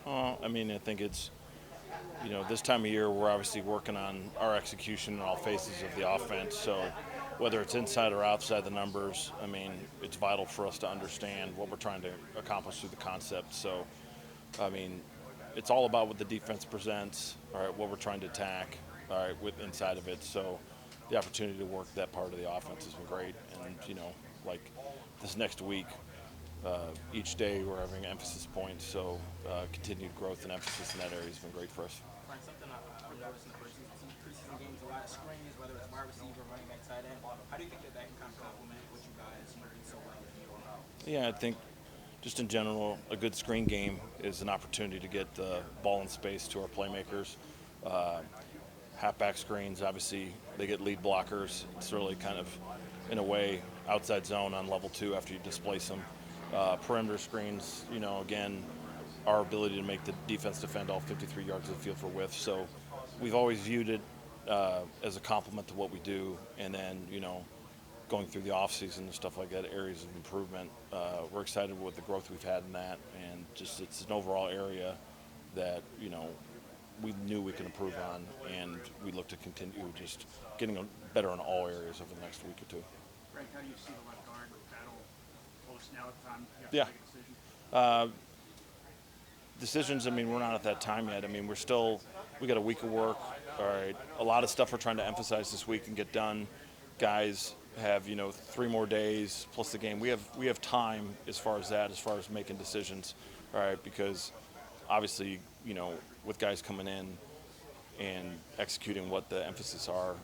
I mean, I think it's, this time of year we're obviously working on our execution in all phases of the offense. So whether it's inside or outside the numbers, I mean, it's vital for us to understand what we're trying to accomplish through the concept. So, I mean, it's all about what the defense presents, all right, what we're trying to attack, all right, with inside of it. So the opportunity to work that part of the offense has been great. And, like this next week, each day we're having emphasis points. So continued growth and emphasis in that area has been great for us. Find something I've noticed in the preseason games, a lot of screens, whether it's wide receiver, running back, tight end. How do you think that can kind of complement what you guys do so well in your own? Yeah, I think just in general, a good screen game is an opportunity to get the ball in space to our playmakers. Uh, Halfback screens, obviously, they get lead blockers. It's really kind of, in a way, outside zone on level two after you displace them. Perimeter screens, again, our ability to make the defense defend all 53 yards of the field for width. So we've always viewed it as a complement to what we do. And then, going through the offseason and stuff like that, areas of improvement. We're excited with the growth we've had in that, and just it's an overall area that we knew we could improve on, and we look to continue just getting better in all areas over the next week or two. Greg, how do you see the left guard battle close now at the time you have Yeah. to make a decision? Decisions, I mean, we're not at that time yet. I mean, we got a week of work. All right, a lot of stuff we're trying to emphasize this week and get done. Guys have 3 more days plus the game. We have time as far as making decisions. All right, because obviously with guys coming in and executing what the emphasis are,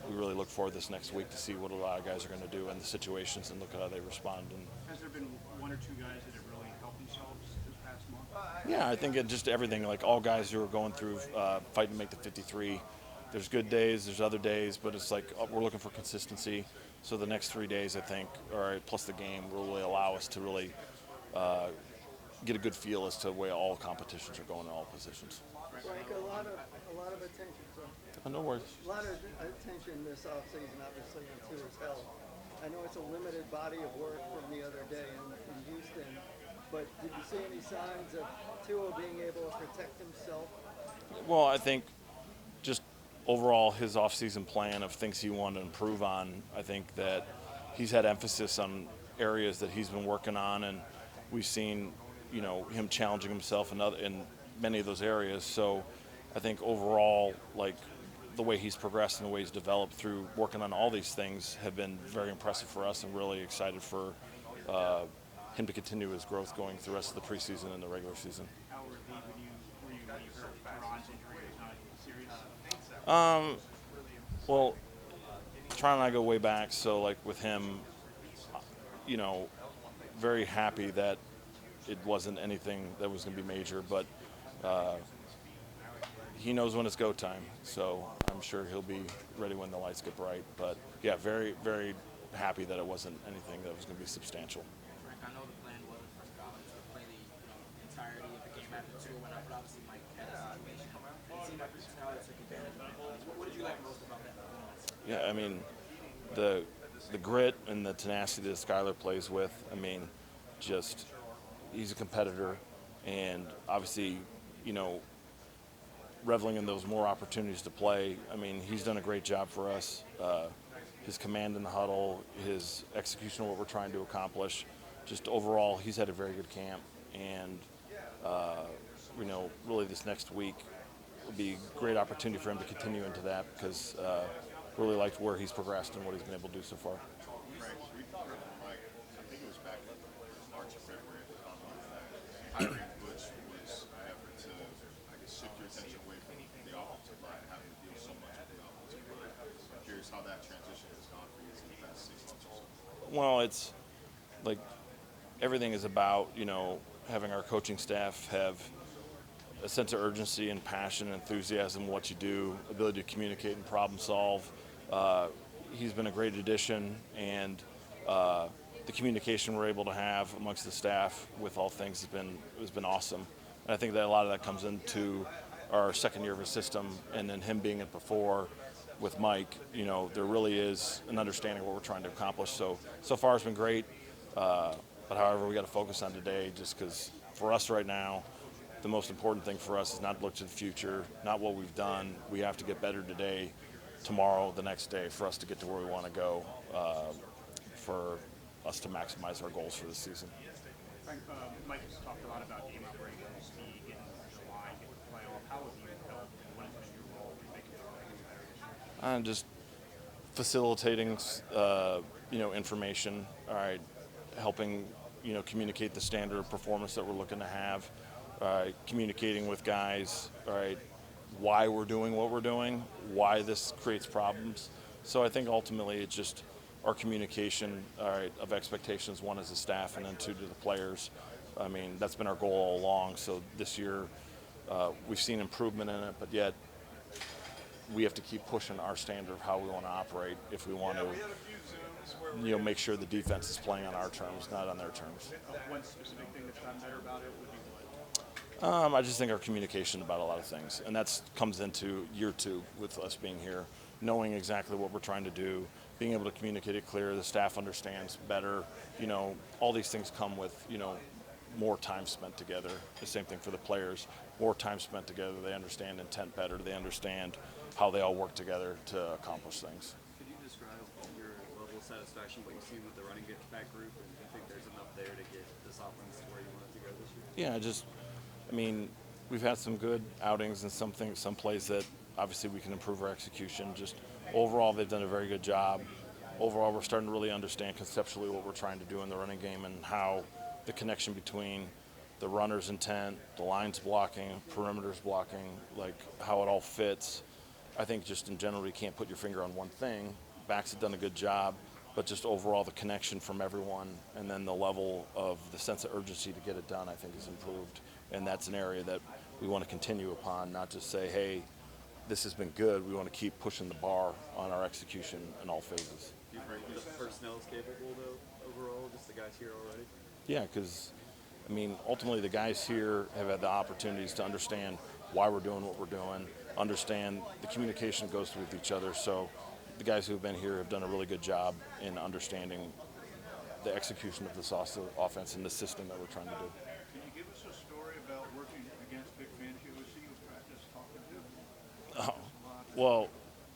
we really look forward this next week to see what a lot of guys are going to do in the situations and look at how they respond. And Has there been one or two guys that have really helped themselves this past month? yeah, I think it just everything, like all guys who are going through fighting to make the 53. There's good days, there's other days, but it's like we're looking for consistency. So the next 3 days, I think, all right, plus the game, will really allow us to really get a good feel as to where all competitions are going in all positions. Like a lot of attention. So No worries. a lot of attention this offseason, obviously, into his health. I know it's a limited body of work from the other day in Houston, but did you see any signs of Tua being able to protect himself? Well, I think just overall his offseason plan of things he wanted to improve on, I think that he's had emphasis on areas that he's been working on, and we've seen, him challenging himself in many of those areas. So I think overall, like the way he's progressed and the way he's developed through working on all these things have been very impressive for us, and really excited for him to continue his growth going through the rest of the preseason and the regular season. How were you when you heard Ron's injury is not serious? Well, Tron and I go way back, so like with him, very happy that it wasn't anything that was going to be major, but he knows when it's go time, so I'm sure he'll be ready when the lights get bright. But yeah, very, very happy that it wasn't anything that was going to be substantial. Frank, I know the plan wasn't for Skylar to play the entirety of the game after Tua went out, but obviously Mike had a situation. It seemed like Skylar took advantage of it. What did you like most about that performance? Yeah, I mean, the grit and the tenacity that Skylar plays with, I mean, just he's a competitor, and obviously, reveling in those more opportunities to play. I mean, he's done a great job for us. His command in the huddle, his execution of what we're trying to accomplish, just overall, he's had a very good camp. And, really this next week will be a great opportunity for him to continue into that, because really liked where he's progressed and what he's been able to do so far. Right. We talked about Mike, I think it was back in March or February at the combine. Hiring Butch was an effort to, I guess, shift your attention away from the offensive line and having to deal so much with the offensive line. I'm curious how that transition has gone for you in the past 6 months or so. Well, it's like everything is about, having our coaching staff have a sense of urgency and passion and enthusiasm in what you do, ability to communicate and problem solve. He's been a great addition, and the communication we're able to have amongst the staff with all things has been awesome. And I think that a lot of that comes into our second year of his system, and then him being it before with Mike. There really is an understanding of what we're trying to accomplish. So far it's been great. But however, we got to focus on today, just because for us right now, the most important thing for us is not to look to the future, not what we've done. We have to get better today, tomorrow, the next day, for us to get to where we want to go, for us to maximize our goals for the season. Frank, Mike has talked a lot about game operation, speed, getting to the line, getting the play off. How have you helped, and what has been your role in making the offense better this year? Just facilitating, information. All right, helping, communicate the standard of performance that we're looking to have. Communicating with guys. All right, why we're doing what we're doing, why this creates problems. So I think ultimately it's just our communication, all right, of expectations, one as a staff and then two to the players. I mean, that's been our goal all along. So this year we've seen improvement in it, but yet we have to keep pushing our standard of how we want to operate if we want to, make sure the defense is playing on our terms, not on their terms. One specific thing that's gotten better about it would be what? I just think our communication about a lot of things, and that comes into year 2 with us being here, knowing exactly what we're trying to do, being able to communicate it clear, the staff understands better. All these things come with, more time spent together. The same thing for the players. More time spent together, they understand intent better, they understand how they all work together to accomplish things. Could you describe your level of satisfaction, what you see with the running back group, and do you think there's enough there to get this offense to where you want it to go this year? We've had some good outings and some plays that obviously we can improve our execution. Just overall, they've done a very good job. Overall, we're starting to really understand conceptually what we're trying to do in the running game and how the connection between the runner's intent, the lines blocking, perimeters blocking, like how it all fits. I think just in general, you can't put your finger on one thing. Backs have done a good job, but just overall the connection from everyone and then the level of the sense of urgency to get it done, I think, has improved. And that's an area that we want to continue upon, not just say, hey, this has been good. We want to keep pushing the bar on our execution in all phases. Do you think the personnel is capable, though, overall, just the guys here already? Yeah, because, ultimately the guys here have had the opportunities to understand why we're doing what we're doing, understand the communication goes with each other. So the guys who have been here have done a really good job in understanding the execution of this offense and the system that we're trying to do. Can you give us a story about working against Vic Fangio as he was practice talking to? Well,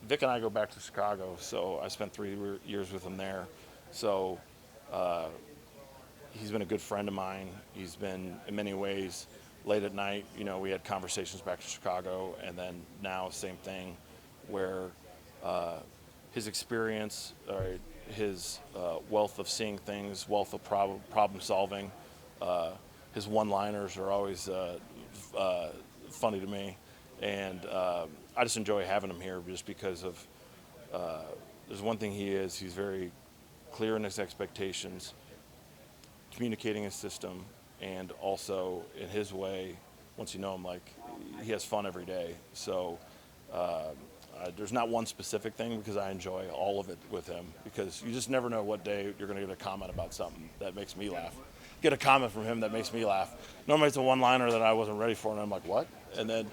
Vic and I go back to Chicago, so I spent 3 years with him there. So he's been a good friend of mine. He's been, in many ways, late at night, we had conversations back to Chicago, and then now same thing, where his experience, his wealth of seeing things, wealth of problem solving, his one-liners are always funny to me, and I just enjoy having him here just because of there's one thing he's very clear in his expectations, communicating his system, and also in his way, once you know him, like, he has fun every day. So there's not one specific thing, because I enjoy all of it with him, because you just never know what day you're going to get a comment about something that makes me laugh. Get a comment from him that makes me laugh. Normally it's a one-liner that I wasn't ready for, and I'm like, what? And then,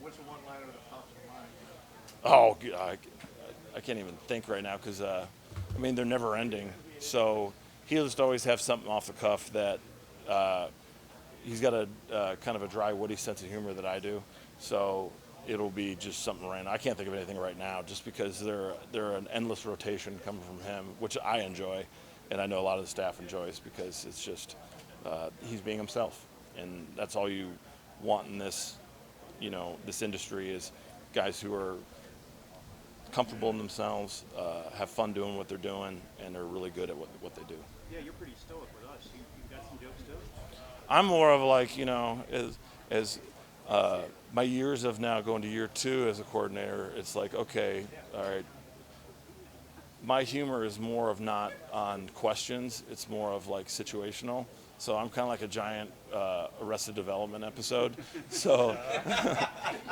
What's the one-liner that pops in mind? I can't even think right now, because they're never ending. So he'll just always have something off the cuff that he's got a kind of a dry, witty sense of humor that I do. So it'll be just something random. I can't think of anything right now, just because they're an endless rotation coming from him, which I enjoy, and I know a lot of the staff enjoys, because it's just he's being himself, and that's all you want in this. This industry is guys who are comfortable in themselves, have fun doing what they're doing, and they're really good at what they do. Yeah, you're pretty stoic with us. You got some jokes too? I'm more of like, as my years of now going to year 2 as a coordinator, it's like, okay, all right, my humor is more of not on questions, it's more of like situational. So I'm kind of like a giant Arrested Development episode. So,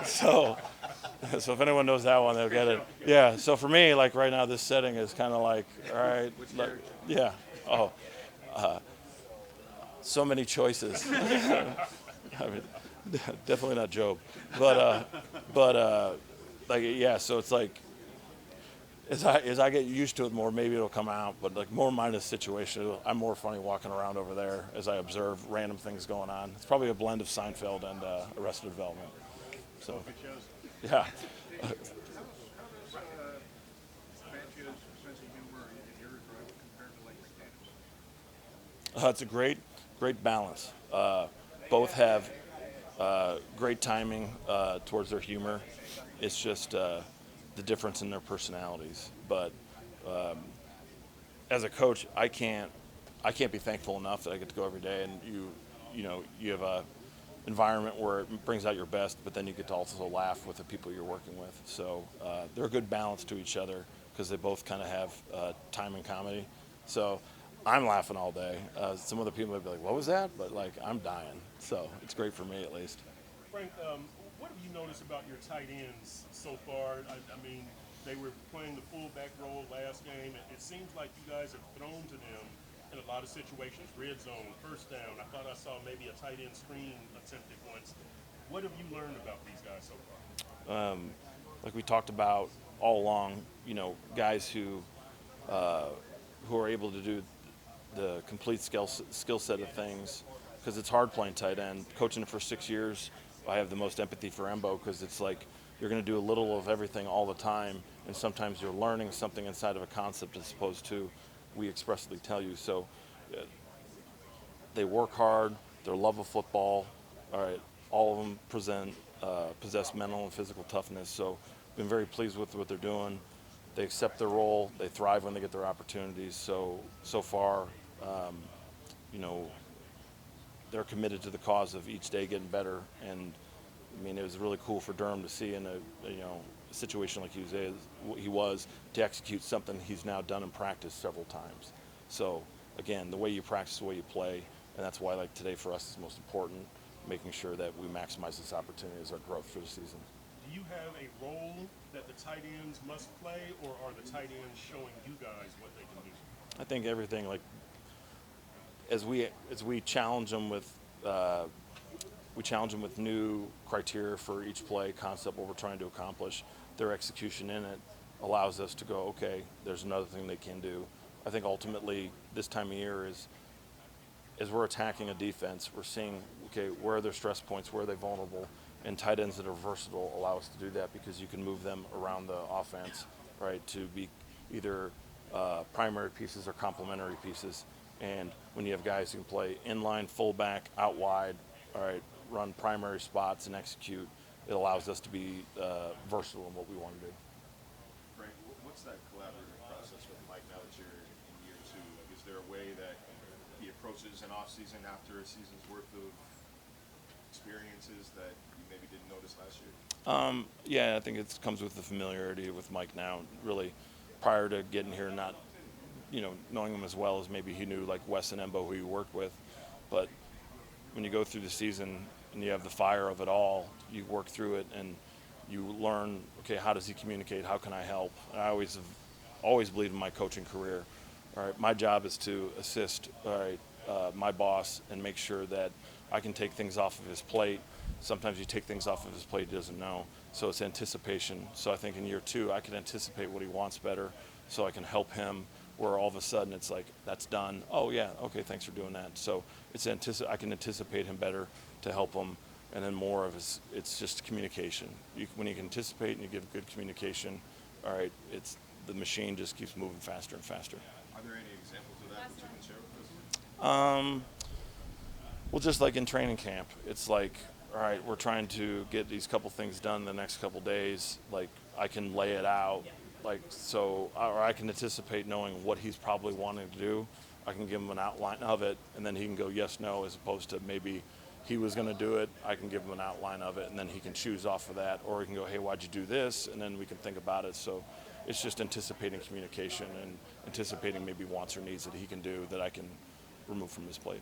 so if anyone knows that one, they'll get it. Yeah. So for me, like right now, this setting is kind of like, all right, like, yeah. Oh, so many choices. Definitely not Job, but like, yeah. So it's like, as I get used to it more, maybe it'll come out. But like more mine is situation. I'm more funny walking around over there as I observe random things going on. It's probably a blend of Seinfeld and Arrested Development. So, Good shows. yeah. Fangio's sense of humor and your drive compared to like Stannis? It's a great balance. Both have great timing towards their humor. It's just the difference in their personalities. But as a coach, I can't be thankful enough that I get to go every day, and you have a environment where it brings out your best, but then you get to also laugh with the people you're working with. So they're a good balance to each other because they both kind of have time and comedy. So I'm laughing all day. Some other people might be like, "What was that?" But like, I'm dying. So it's great for me at least. Frank, what have you noticed about your tight ends so far? I mean, they were playing the fullback role last game. It seems like you guys have thrown to them in a lot of situations, red zone, first down. I thought I saw maybe a tight end screen attempted once. What have you learned about these guys so far? Like we talked about all along, guys who are able to do the complete skill set of things, because it's hard playing tight end. Coaching it for 6 years, I have the most empathy for Embo because it's like you're going to do a little of everything all the time, and sometimes you're learning something inside of a concept as opposed to we expressly tell you. So they work hard, their love of football, all right, all of them possess mental and physical toughness. So been very pleased with what they're doing. They accept their role, they thrive when they get their opportunities. So far, they're committed to the cause of each day getting better. And I mean, it was really cool for Durham to see in a situation like he was to execute something he's now done in practice several times. So again, the way you practice, the way you play, and that's why like today for us is most important, making sure that we maximize this opportunity as our growth for the season. Do you have a role that the tight ends must play, or are the tight ends showing you guys what they can do? I think everything, like as we challenge them with new criteria for each play concept, what we're trying to accomplish, their execution in it allows us to go, okay, there's another thing they can do. I think ultimately this time of year is as we're attacking a defense, we're seeing, okay, where are their stress points, where are they vulnerable, and tight ends that are versatile allow us to do that because you can move them around the offense, right, to be either primary pieces or complementary pieces. And when you have guys who can play inline, fullback, out wide, all right, run primary spots and execute, it allows us to be versatile in what we want to do. Frank, what's that collaborative process with Mike now that you're in year 2? Like, is there a way that he approaches an off season after a season's worth of experiences that you maybe didn't notice last year? Yeah, I think it comes with the familiarity with Mike now. Really, prior to getting here, not knowing him as well as maybe he knew like Wes and Embo, who he worked with. But when you go through the season and you have the fire of it all, you work through it and you learn, okay, how does he communicate? How can I help? And I always believed in my coaching career. All right, my job is to assist, all right, my boss and make sure that I can take things off of his plate. Sometimes you take things off of his plate he doesn't know. So it's anticipation. So I think in year 2, I can anticipate what he wants better so I can help him, where all of a sudden it's like, that's done. Oh, yeah, okay, thanks for doing that. So I can anticipate him better to help him. And then more of it's just communication. When you can anticipate and you give good communication, all right, the machine just keeps moving faster and faster. Are there any examples of that you can share with us? Well, just like in training camp, it's like, all right, we're trying to get these couple things done the next couple days. Like, I can lay it out, like, so, or I can anticipate knowing what he's probably wanting to do. I can give him an outline of it, and then he can go yes, no, as opposed to maybe he was going to do it. I can give him an outline of it, and then he can choose off of that, or he can go, hey, why'd you do this? And then we can think about it. So it's just anticipating communication and anticipating maybe wants or needs that he can do that I can remove from his plate.